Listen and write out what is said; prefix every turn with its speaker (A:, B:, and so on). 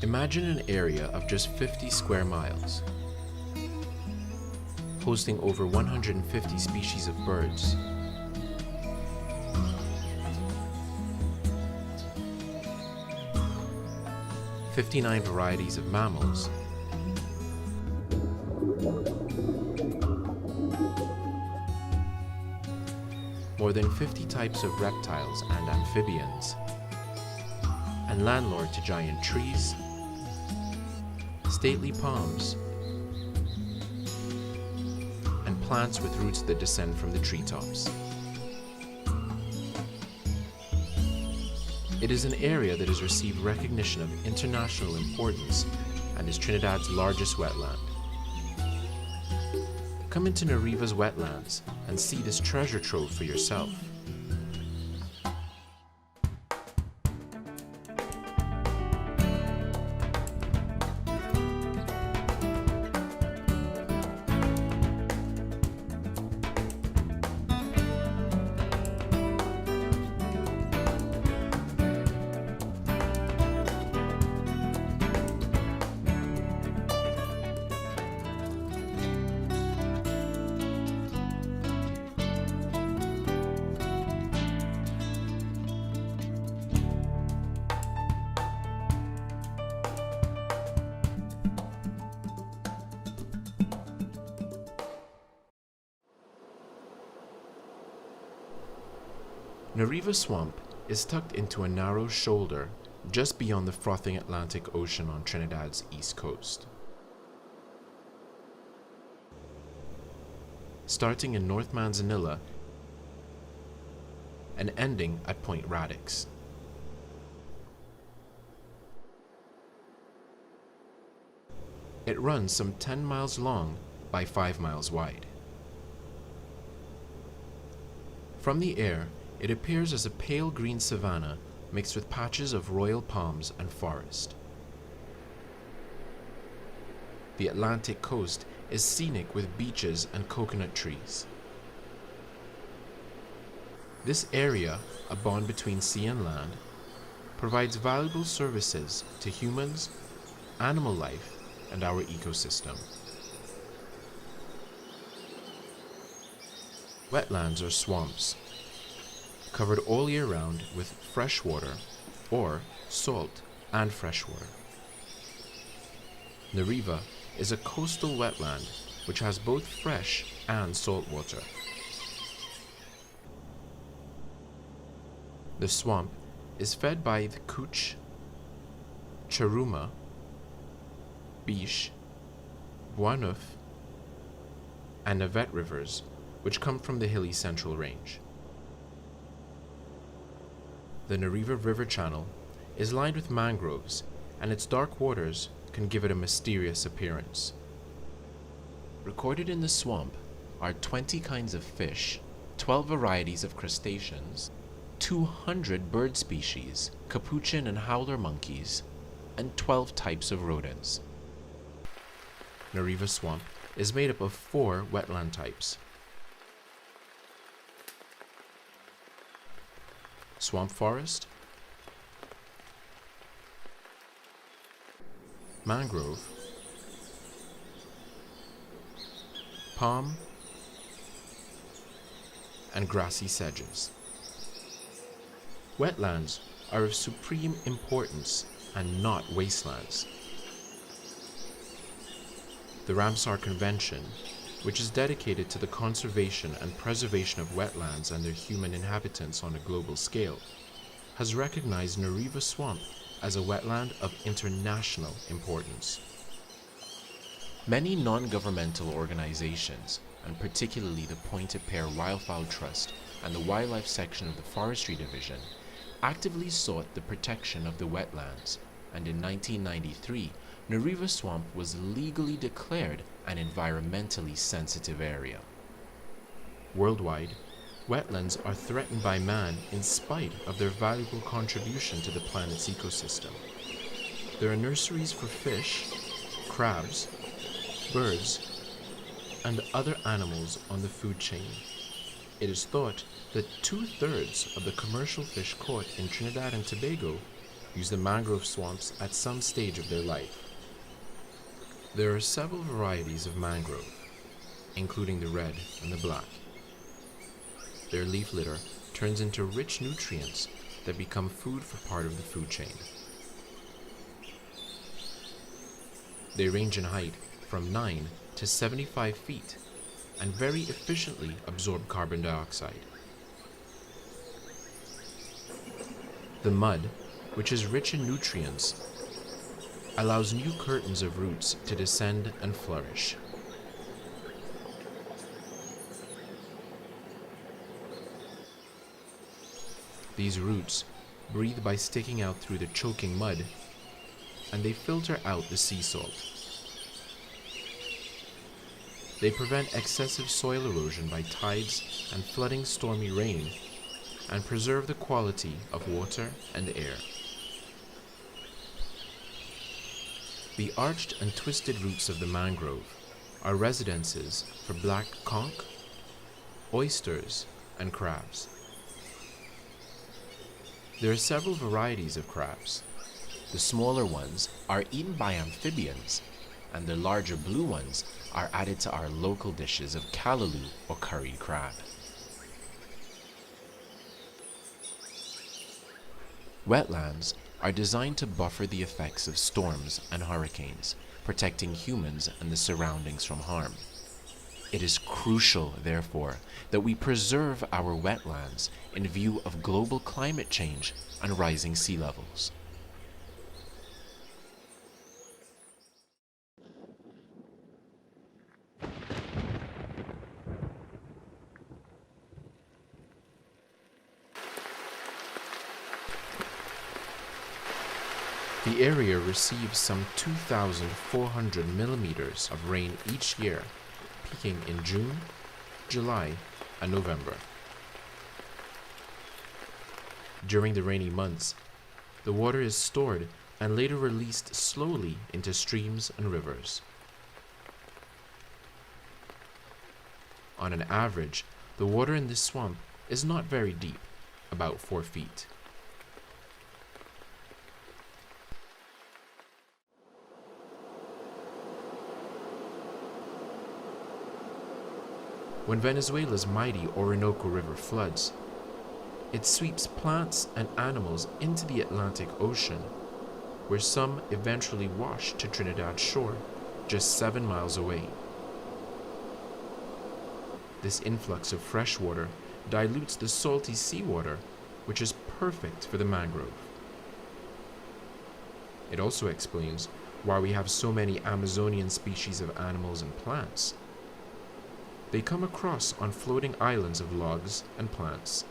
A: Imagine an area of just 50 square miles, hosting over 150 species of birds, 59 varieties of mammals, more than 50 types of reptiles and amphibians, and landlord to giant trees, stately palms, and plants with roots that descend from the treetops. It is an area that has received recognition of international importance and is Trinidad's largest wetland. Come into Nariva's wetlands and see this treasure trove for yourself. Nariva Swamp is tucked into a narrow shoulder just beyond the frothing Atlantic Ocean on Trinidad's east coast. Starting in North Manzanilla and ending at Point Radix. It runs some 10 miles long by 5 miles wide. From the air, it appears as a pale green savanna mixed with patches of royal palms and forest. The Atlantic coast is scenic with beaches and coconut trees. This area, a bond between sea and land, provides valuable services to humans, animal life, and our ecosystem. Wetlands are swamps, covered all year round with fresh water or salt and fresh water. Nariva is a coastal wetland which has both fresh and salt water. The swamp is fed by the Cooch, Charuma, Biche, Boisneuf, and Navette rivers, which come from the hilly Central Range. The Nariva River channel is lined with mangroves, and its dark waters can give it a mysterious appearance. Recorded in the swamp are 20 kinds of fish, 12 varieties of crustaceans, 200 bird species, capuchin and howler monkeys, and 12 types of rodents. Nariva Swamp is made up of 4 wetland types: swamp forest, mangrove, palm, and grassy sedges. Wetlands are of supreme importance and not wastelands. The Ramsar Convention, which is dedicated to the conservation and preservation of wetlands and their human inhabitants on a global scale, has recognized Nariva Swamp as a wetland of international importance. Many non-governmental organizations, and particularly the Pointe-à-Pierre Wildfowl Trust and the Wildlife Section of the Forestry Division, actively sought the protection of the wetlands, and in 1993, Nariva Swamp was legally declared an environmentally sensitive area. Worldwide, wetlands are threatened by man in spite of their valuable contribution to the planet's ecosystem. There are nurseries for fish, crabs, birds, and other animals on the food chain. It is thought that 2/3 of the commercial fish caught in Trinidad and Tobago use the mangrove swamps at some stage of their life. There are several varieties of mangrove, including the red and the black. Their leaf litter turns into rich nutrients that become food for part of the food chain. They range in height from 9 to 75 feet and very efficiently absorb carbon dioxide. The mud, which is rich in nutrients, allows new curtains of roots to descend and flourish. These roots breathe by sticking out through the choking mud, and they filter out the sea salt. They prevent excessive soil erosion by tides and flooding stormy rain, and preserve the quality of water and air. The arched and twisted roots of the mangrove are residences for black conch, oysters, and crabs. There are several varieties of crabs. The smaller ones are eaten by amphibians, and the larger blue ones are added to our local dishes of callaloo or curried crab. Wetlands are designed to buffer the effects of storms and hurricanes, protecting humans and the surroundings from harm. It is crucial, therefore, that we preserve our wetlands in view of global climate change and rising sea levels. The area receives some 2,400 millimeters of rain each year, peaking in June, July, and November. During the rainy months, the water is stored and later released slowly into streams and rivers. On an average, the water in this swamp is not very deep, about 4 feet. When Venezuela's mighty Orinoco River floods, it sweeps plants and animals into the Atlantic Ocean, where some eventually wash to Trinidad's shore, just 7 miles away. This influx of fresh water dilutes the salty seawater, which is perfect for the mangrove. It also explains why we have so many Amazonian species of animals and plants. They come across on floating islands of logs and plants.